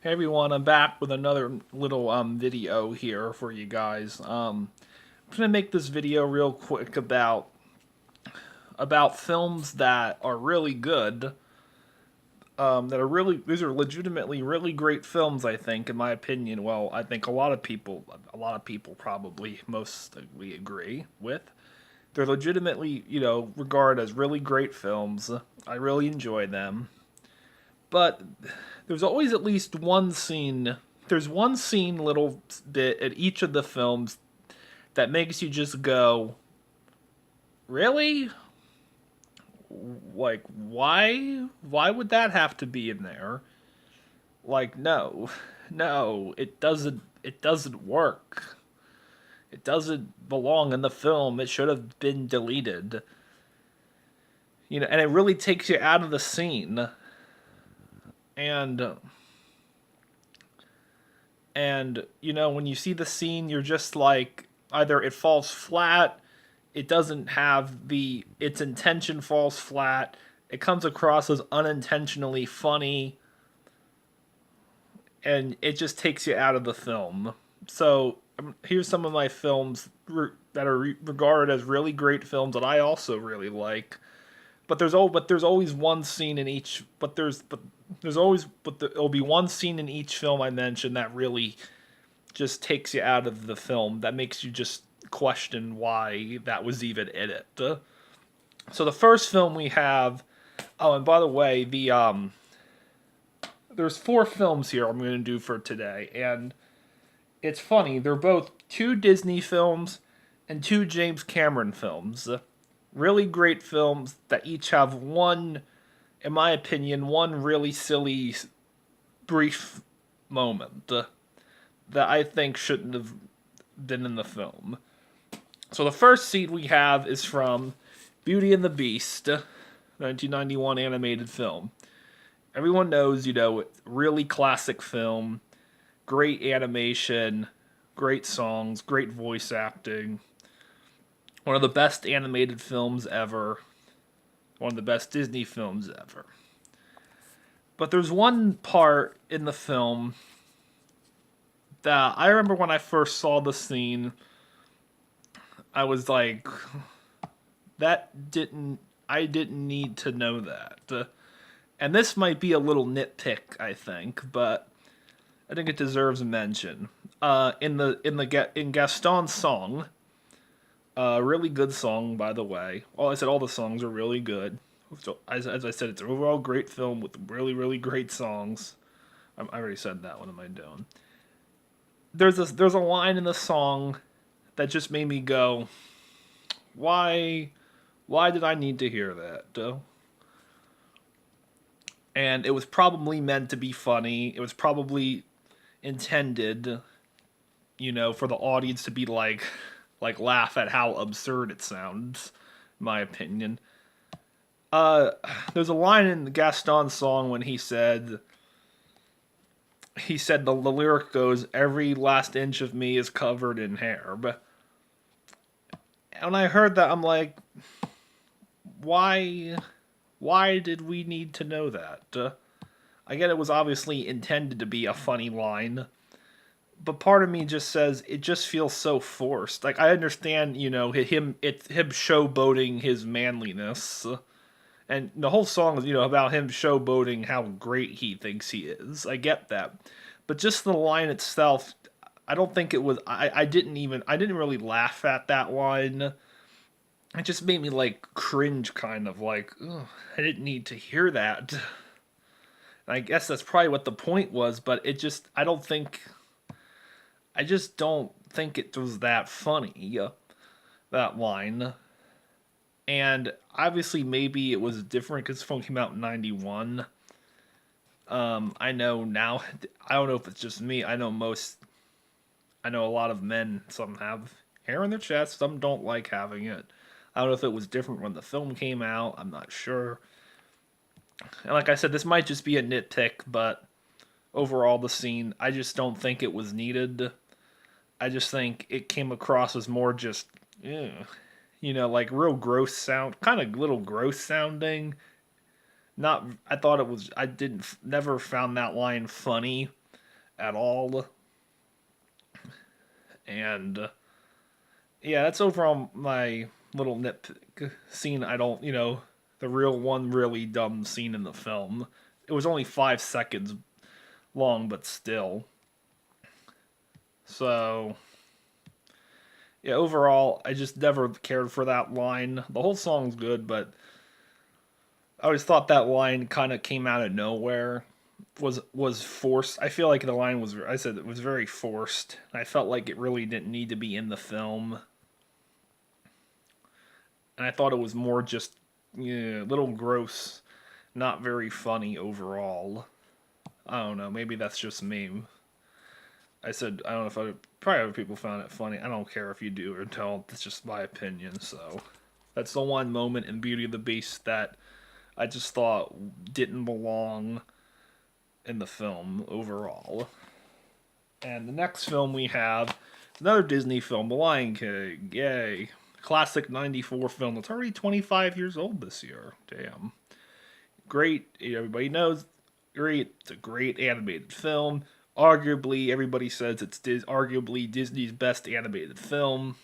Hey everyone, I'm back with another little video here for you guys. I'm gonna make this video real quick about films that are really good. These are legitimately really great films. I think, in my opinion. Well, I think a lot of people probably mostly agree with. They're legitimately, regarded as really great films. I really enjoy them, but there's always at least one scene. There's one scene, little bit at each of the films that makes you just go, really? Like, why? Why would that have to be in there? Like, no, no, it doesn't. It doesn't work. It doesn't belong in the film. It should have been deleted. And it really takes you out of the scene. And when you see the scene, you're just like, either it falls flat, it doesn't have its intention falls flat, it comes across as unintentionally funny, and it just takes you out of the film. So here's some of my films that are regarded as really great films that I also really like. But there's always one scene in each. There'll be one scene in each film I mention that really just takes you out of the film. That makes you just question why that was even in it. So the first film we have. Oh, and by the way, there's four films here I'm going to do for today, and it's funny. They're both two Disney films and two James Cameron films. Really great films that each have one, in my opinion, one really silly, brief moment that I think shouldn't have been in the film. So the first scene we have is from Beauty and the Beast, 1991 animated film. Everyone knows, really classic film, great animation, great songs, great voice acting. One of the best animated films ever. One of the best Disney films ever. But there's one part in the film that I remember when I first saw the scene, I was like, I didn't need to know that. And this might be a little nitpick, I think, but I think it deserves a mention. In Gaston's song, a really good song, by the way. Well, I said all the songs are really good. So, as I said, it's an overall great film with really, really great songs. I already said that. What am I doing? There's a line in the song that just made me go, why why did I need to hear that? And it was probably meant to be funny. It was probably intended, for the audience to be like laugh at how absurd it sounds, in my opinion. Uh, there's a line in the Gaston song when he said the lyric goes, "Every last inch of me is covered in hair." But when I heard that, I'm like, why? Why did we need to know that? I get it was obviously intended to be a funny line, but part of me just says it just feels so forced. Like, I understand, him showboating his manliness, and the whole song is, about him showboating how great he thinks he is. I get that, but just the line itself, I don't think it was. I didn't really laugh at that line. It just made me like cringe, kind of like, ugh, I didn't need to hear that. And I guess that's probably what the point was, but I just don't think it was that funny, that line. And obviously, maybe it was different because the phone came out in '91. I know now. I don't know if it's just me. I know a lot of men. Some have hair in their chest. Some don't like having it. I don't know if it was different when the film came out. I'm not sure. And like I said, this might just be a nitpick, but overall, the scene, I just don't think it was needed. I just think it came across as more just, ew, like real gross sound, kind of little gross sounding. Not, I thought it was, I didn't, never found that line funny. at all. And yeah, that's overall my little nitpick scene. I don't, the real one really dumb scene in the film. It was only 5 seconds long, but still. So, yeah, overall, I just never cared for that line. The whole song's good, but I always thought that line kind of came out of nowhere. Was forced. I feel like the line was. I said it was very forced. I felt like it really didn't need to be in the film, and I thought it was more just a little gross, not very funny overall. I don't know. Maybe that's just me. I said I don't know if probably other people found it funny. I don't care if you do or don't. That's just my opinion. So that's the one moment in Beauty and the Beast that I just thought didn't belong in the film overall. And the next film we have is another Disney film, The Lion King. Yay. Classic 94 film. It's already 25 years old this year. Damn. Great. Everybody knows. Great. It's a great animated film. Arguably, everybody says it's arguably Disney's best animated film.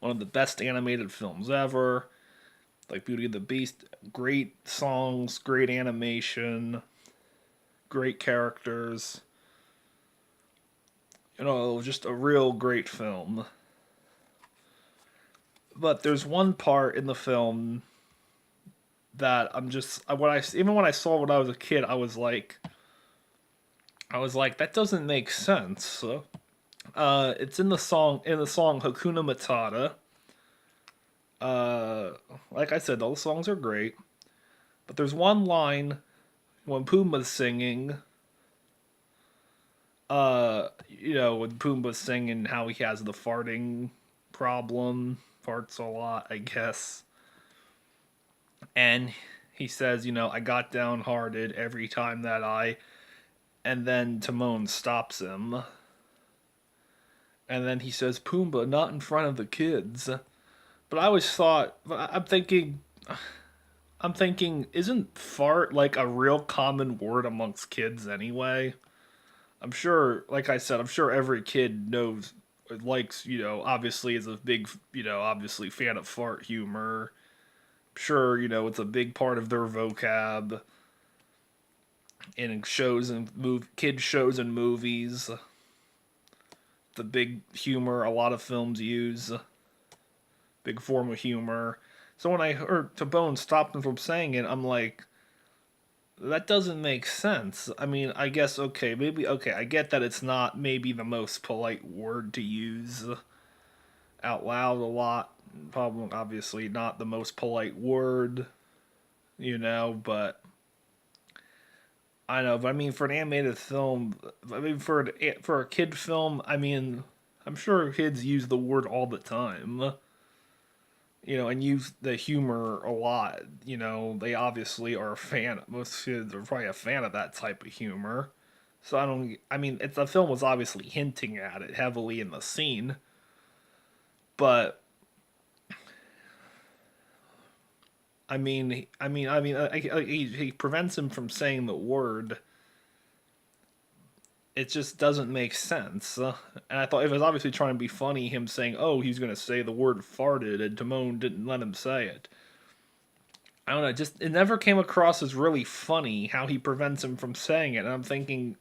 One of the best animated films ever. Like Beauty and the Beast. Great songs, great animation, great characters. Just a real great film. But there's one part in the film that I'm just even when I saw it when I was a kid, I was like that doesn't make sense. It's in the song Hakuna Matata. Like I said, all the songs are great, but there's one line when Pumbaa's singing. When Pumbaa's singing how he has the farting problem, farts a lot, I guess. And he says, I got downhearted every time that and then Timon stops him. And then he says, Pumbaa, not in front of the kids. But I always thought, I'm thinking, isn't fart like a real common word amongst kids anyway? I'm sure, like I said, I'm sure every kid knows, likes, obviously is a big, obviously fan of fart humor. I'm sure, it's a big part of their vocab in shows and kid shows and movies. The big humor a lot of films use, big form of humor. So when I heard Timon stop him from saying it, I'm like, that doesn't make sense. I mean, I guess okay, I get that it's not maybe the most polite word to use out loud a lot. Probably, obviously, not the most polite word, but I know. But I mean, for an animated film, I mean, for a kid film, I mean, I'm sure kids use the word all the time. And use the humor a lot. They obviously are a fan. Most kids are probably a fan of that type of humor. So I don't. I mean, the film was obviously hinting at it heavily in the scene, but he prevents him from saying the word. It just doesn't make sense. And I thought it was obviously trying to be funny, him saying, "Oh, he's gonna say the word farted," and Timon didn't let him say it. I don't know, just it never came across as really funny how he prevents him from saying it. And I'm thinking,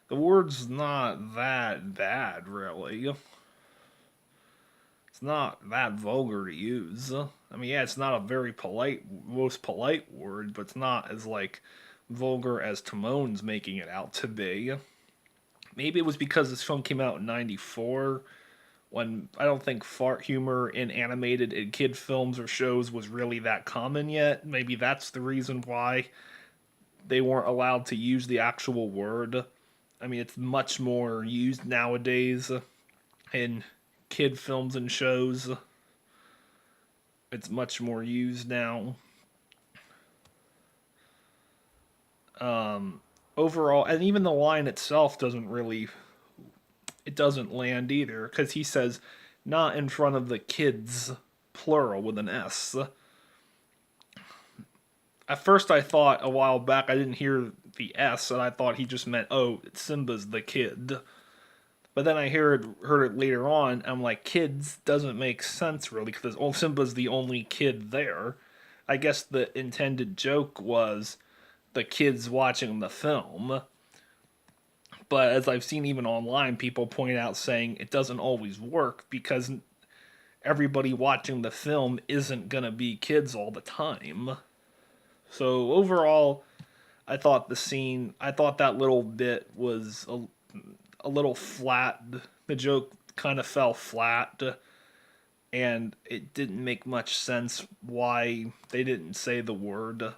the word's not that bad, really. It's not that vulgar to use. I mean, yeah, it's not a very most polite word, but it's not as like vulgar as Timon's making it out to be. Maybe it was because this film came out in '94, when I don't think fart humor in animated and kid films or shows was really that common yet. Maybe that's the reason why they weren't allowed to use the actual word. I mean, it's much more used nowadays in kid films and shows. It's much more used now. Overall, and even the line itself doesn't land either, because he says, not in front of the kids, plural with an S. At first, I thought a while back I didn't hear the S, and I thought he just meant, oh, Simba's the kid. But then I heard it later on. I'm like, kids doesn't make sense really because Simba's the only kid there. I guess the intended joke was the kids watching the film. But as I've seen even online, people point out saying it doesn't always work because everybody watching the film isn't gonna be kids all the time. So overall, I thought that little bit was a little flat. The joke kind of fell flat, and it didn't make much sense why they didn't say the word.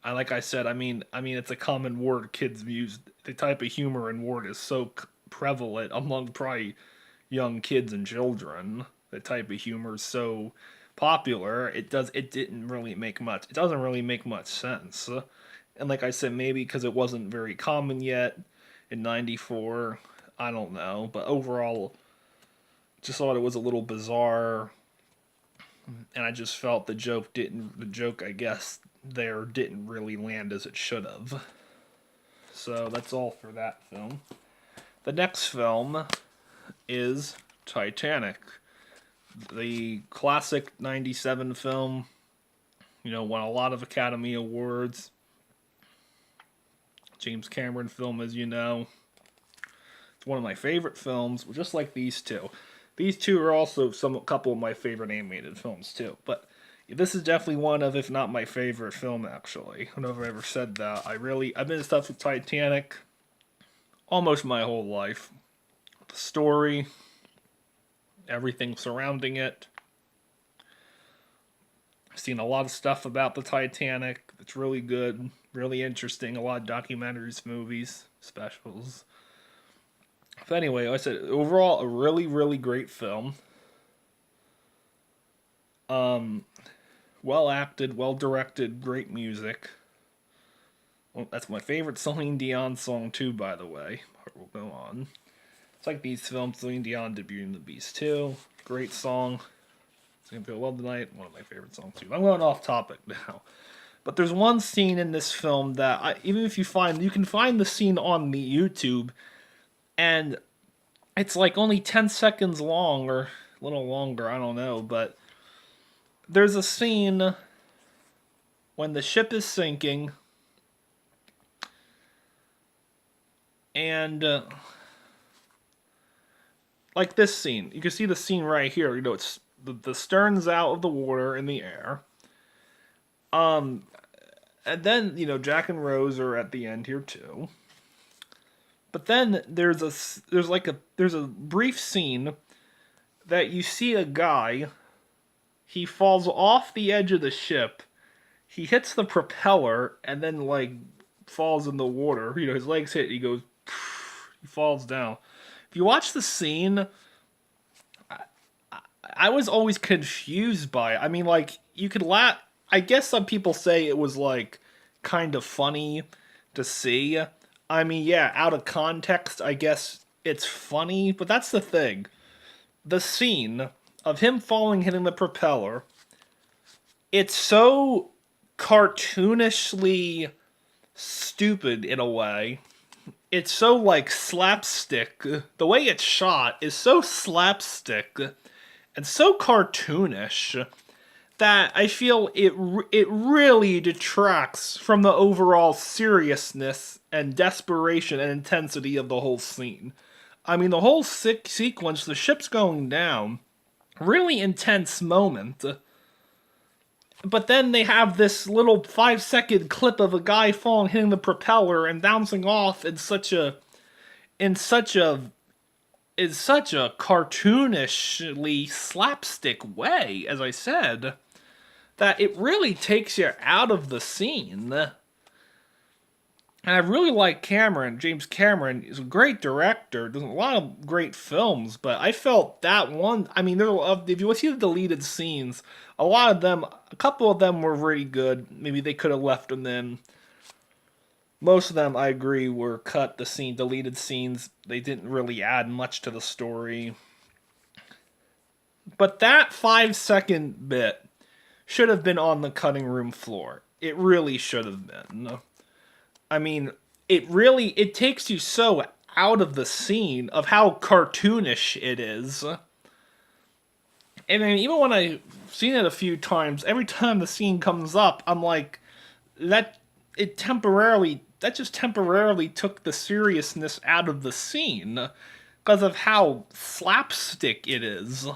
Like I said, I mean, it's a common word kids use. The type of humor and word is so prevalent among probably young kids and children. The type of humor is so popular. It didn't really make much. It doesn't really make much sense. And like I said, maybe because it wasn't very common yet in '94. I don't know, but overall, just thought it was a little bizarre, and I just felt the joke I guess there didn't really land as it should have. So that's all for that film. The next film is Titanic, the classic '97 film. Won a lot of Academy Awards. James Cameron film, as you know. It's one of my favorite films, just like these two. These two are also a couple of my favorite animated films too. But this is definitely one of, if not my favorite film, actually. I don't know if I ever said that. I've been in stuff with Titanic almost my whole life. The story, everything surrounding it. I've seen a lot of stuff about the Titanic. It's really good, really interesting. A lot of documentaries, movies, specials. But anyway, like I said, overall, a really, really great film. Well acted, well directed, great music. Well, that's my favorite Celine Dion song too, by the way. We'll go on. It's like these films, Celine Dion, Beauty and the Beast 2. Great song. It's gonna feel love tonight. One of my favorite songs too. I'm going off topic now. But there's one scene in this film that even if you can find the scene on the YouTube, and it's like only 10 seconds long or a little longer, I don't know, but there's a scene when the ship is sinking and like this scene. You can see the scene right here. It's the stern's out of the water in the air. And then, Jack and Rose are at the end here too. But then there's a brief scene that you see a guy. He falls off the edge of the ship. He hits the propeller and then falls in the water. His legs hit. He goes. He falls down. If you watch the scene, I was always confused by it. I mean, you could laugh. I guess some people say it was kind of funny to see. I mean, yeah, out of context, I guess it's funny, but that's the thing. The scene of him falling, hitting the propeller, it's so cartoonishly stupid in a way. It's so slapstick. The way it's shot is so slapstick and so cartoonish that I feel it really detracts from the overall seriousness and desperation and intensity of the whole scene. I mean, the whole sequence, the ship's going down, really intense moment. But then they have this little 5-second clip of a guy falling, hitting the propeller, and bouncing off in such a cartoonishly slapstick way, as I said, that it really takes you out of the scene. And I really like Cameron. James Cameron is a great director. Does a lot of great films, but I felt that one. I mean, if you see the deleted scenes, a couple of them were really good. Maybe they could have left them in. Most of them, I agree, were cut. Deleted scenes. They didn't really add much to the story. But that 5-second bit should have been on the cutting room floor. it really should have been. I mean, it takes you so out of the scene of how cartoonish it is. And then even when I've seen it a few times, every time the scene comes up, I'm like, that that just temporarily took the seriousness out of the scene because of how slapstick it is.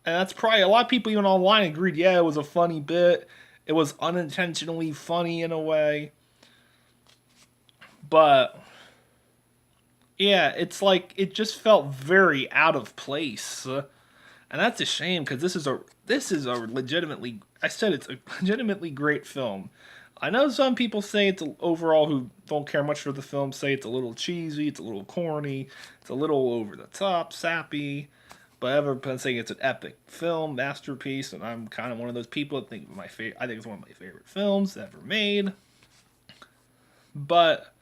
And that's probably a lot of people even online agreed, yeah, it was a funny bit. It was unintentionally funny in a way. But yeah, it's like it just felt very out of place. And that's a shame because this is a legitimately, I said it's a legitimately great film. I know some people say it's overall who don't care much for the film say it's a little cheesy, it's a little corny, it's a little over the top, sappy. But everyone's saying it's an epic film, masterpiece, and I'm kind of one of those people that think I think it's one of my favorite films ever made. But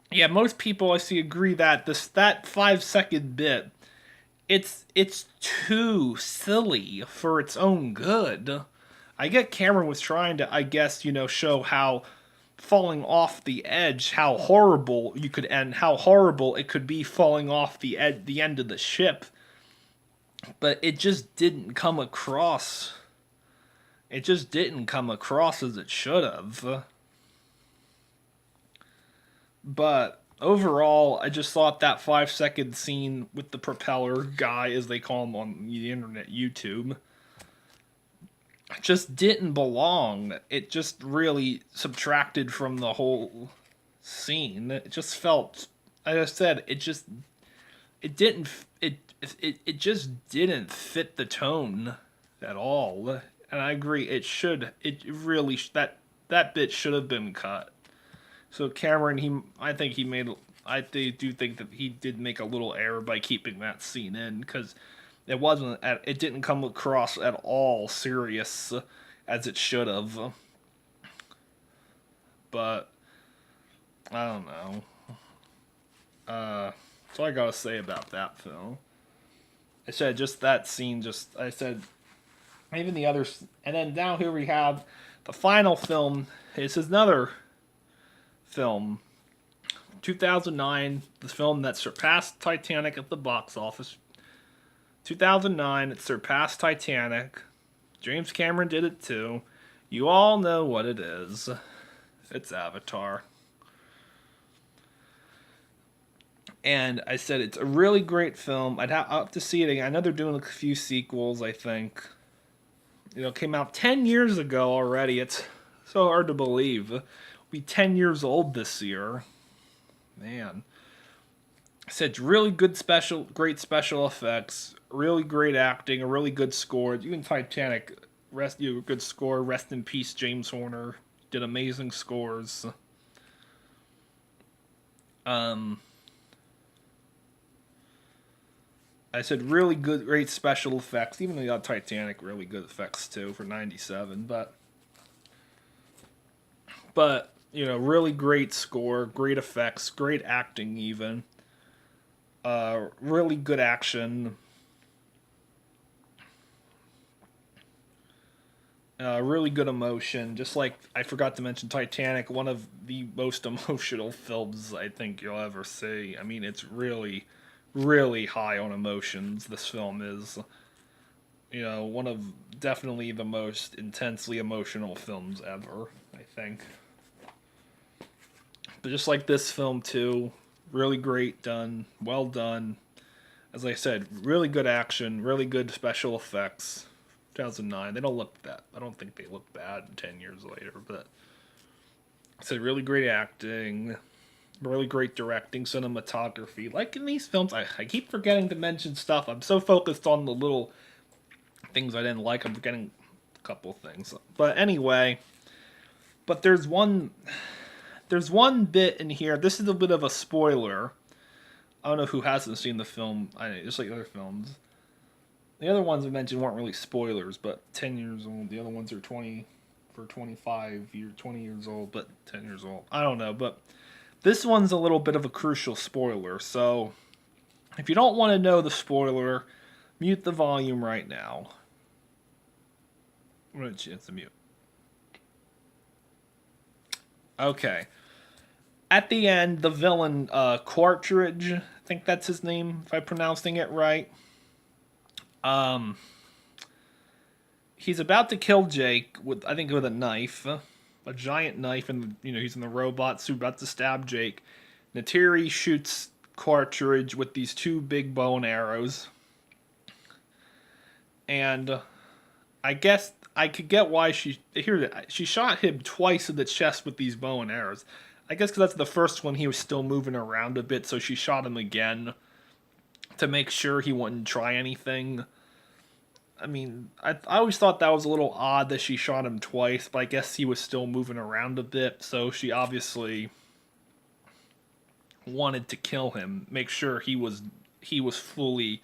yeah, most people I see agree that that 5 second bit it's too silly for its own good. I get Cameron was trying to, I guess, show how falling off the edge, how horrible you could end, how horrible it could be falling off the end of the ship. But it just didn't come across. It just didn't come across as it should have. But overall, I just thought that 5 second scene with the propeller guy, as they call him on the internet, YouTube, just didn't belong. It just really subtracted from the whole scene. It just felt, as I said, it didn't it just didn't fit the tone at all. And I agree, it really that bit should have been cut. So Cameron, do think that he did make a little error by keeping that scene in because it didn't come across at all serious as it should have. But I don't know. That's all I gotta say about that film. I said just that scene. I said even the others, and then now here we have the final film. This is another film, 2009, the film that surpassed Titanic at the box office. 2009, it surpassed Titanic. James Cameron did it too. You all know what it is. It's Avatar. And I said it's a really great film. I'll have to see it again. I know they're doing a few sequels, I think. It came out 10 years ago already. It's so hard to believe. It'll be 10 years old this year. Man. I said it's really great special effects, really great acting, a really good score. Even Titanic, good score. Rest in peace, James Horner. Did amazing scores. I said really good, great special effects. Even the Titanic, really good effects too for '97. But really great score, great effects, great acting, even. Really good action. Really good emotion. Just like I forgot to mention Titanic, one of the most emotional films I think you'll ever see. I mean, it's really, really high on emotions. This film is, one of definitely the most intensely emotional films ever, I think. But just like this film too, really great done, well done. As I said, really good action, really good special effects. 2009. They don't look that. I don't think they look bad 10 years later, but I said really great acting, really great directing, cinematography. Like in these films, I keep forgetting to mention stuff. I'm so focused on the little things I didn't like. I'm forgetting a couple things. But anyway, but there's one bit in here. This is a bit of a spoiler. I don't know who hasn't seen the film. Just like other films. The other ones I mentioned weren't really spoilers, but 10 years old. The other ones are 20 for 20 years old, but 10 years old. I don't know, but this one's a little bit of a crucial spoiler. So if you don't want to know the spoiler, mute the volume right now. I'm gonna chance to mute. Okay. At the end, the villain, Quartridge, I think that's his name, if I'm pronouncing it right. Um, he's about to kill Jake with, I think, with a knife, a giant knife, and he's in the robot suit about to stab Jake. Neytiri shoots Quartridge with these two big bow and arrows, and I guess I could get why she shot him twice in the chest with these bow and arrows. I guess because that's the first one he was still moving around a bit, so she shot him again to make sure he wouldn't try anything. I mean, I always thought that was a little odd that she shot him twice, but I guess he was still moving around a bit, so she obviously wanted to kill him, make sure he was fully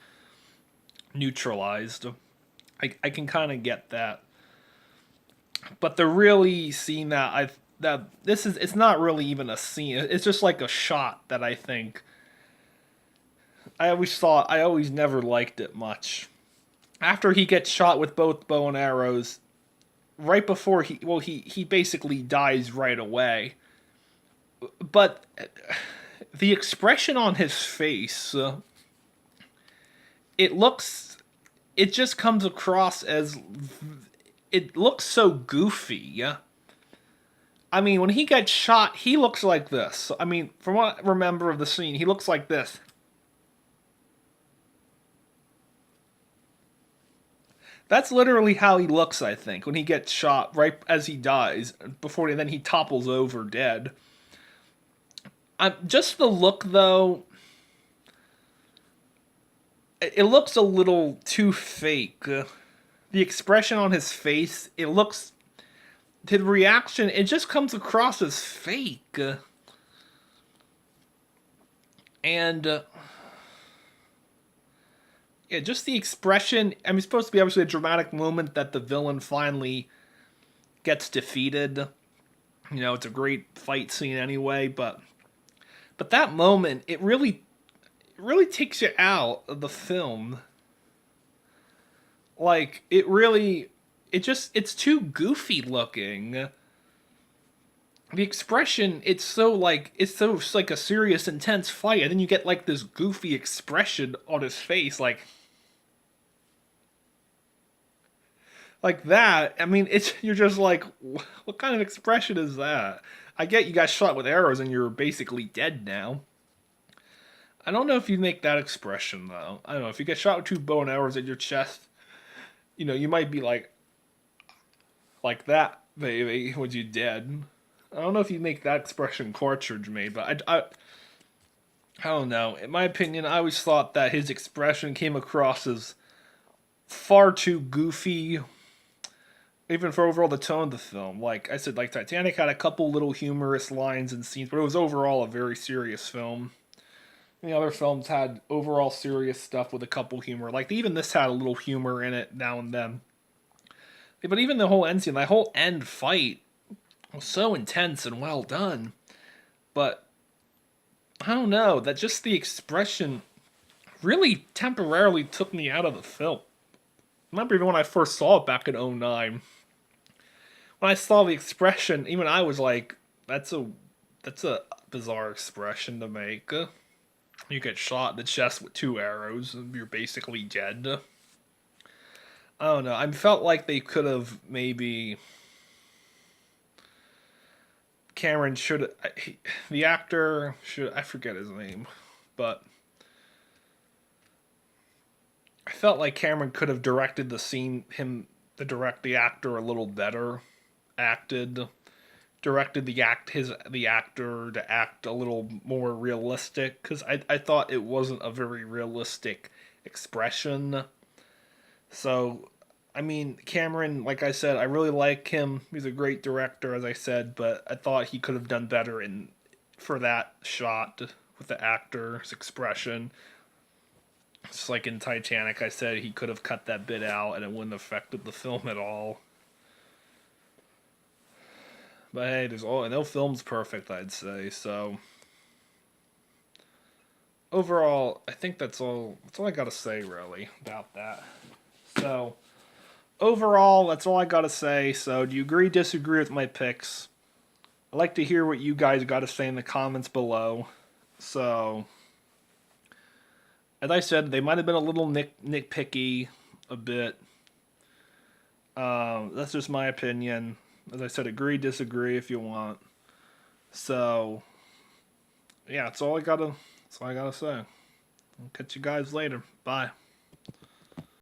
neutralized. I can kind of get that, but the really scene that this is, it's not really even a scene. It's just like a shot that I think I always never liked it much. After he gets shot with both bow and arrows, right before he basically dies right away. But the expression on his face, it looks, it just comes across as, it looks so goofy. I mean, when he gets shot, he looks like this. I mean, from what I remember of the scene, he looks like this. That's literally how he looks, I think, when he gets shot right as he dies, before then he topples over dead. Just the look, though, it looks a little too fake. The expression on his face, it looks, the reaction, it just comes across as fake. And yeah, just the expression. I mean, it's supposed to be obviously a dramatic moment that the villain finally gets defeated. It's a great fight scene anyway, but that moment, it really takes you out of the film. Like, it's too goofy looking. The expression, it's like a serious, intense fight, and then you get like this goofy expression on his face, like that. I mean, it's you're just like, what kind of expression is that? I get you got shot with arrows and you're basically dead now. I don't know if you make that expression though. I don't know if you get shot with two bow and arrows in your chest. You might be like that, baby, when you dead. I don't know if you make that expression Cartridge made, but I don't know. In my opinion, I always thought that his expression came across as far too goofy, even for overall the tone of the film. Like I said, like Titanic had a couple little humorous lines and scenes, but it was overall a very serious film. The other films had overall serious stuff with a couple humor. Like even this had a little humor in it now and then. But even the whole end scene, that whole end fight was so intense and well done. But I don't know, that just the expression really temporarily took me out of the film. I remember even when I first saw it back in '09. When I saw the expression, even I was like, that's a bizarre expression to make. You get shot in the chest with two arrows and you're basically dead. I don't know. I felt like they could have maybe Cameron should, the actor should, I forget his name, but I felt like Cameron could have directed the scene, the actor a little better, acted, directed the actor to act a little more realistic, because I thought it wasn't a very realistic expression. So, I mean, Cameron, like I said, I really like him. He's a great director, as I said, but I thought he could have done better for that shot with the actor's expression. Just like in Titanic, I said he could have cut that bit out and it wouldn't have affected the film at all. But hey, no film's perfect, I'd say. So overall, I think that's all. That's all I gotta say really about that. So overall, that's all I gotta say. So, do you agree, disagree with my picks? I'd like to hear what you guys got to say in the comments below. So, as I said, they might have been a little nitpicky, a bit. That's just my opinion. As I said, agree, disagree if you want. So, yeah, that's all I gotta say. I'll catch you guys later. Bye.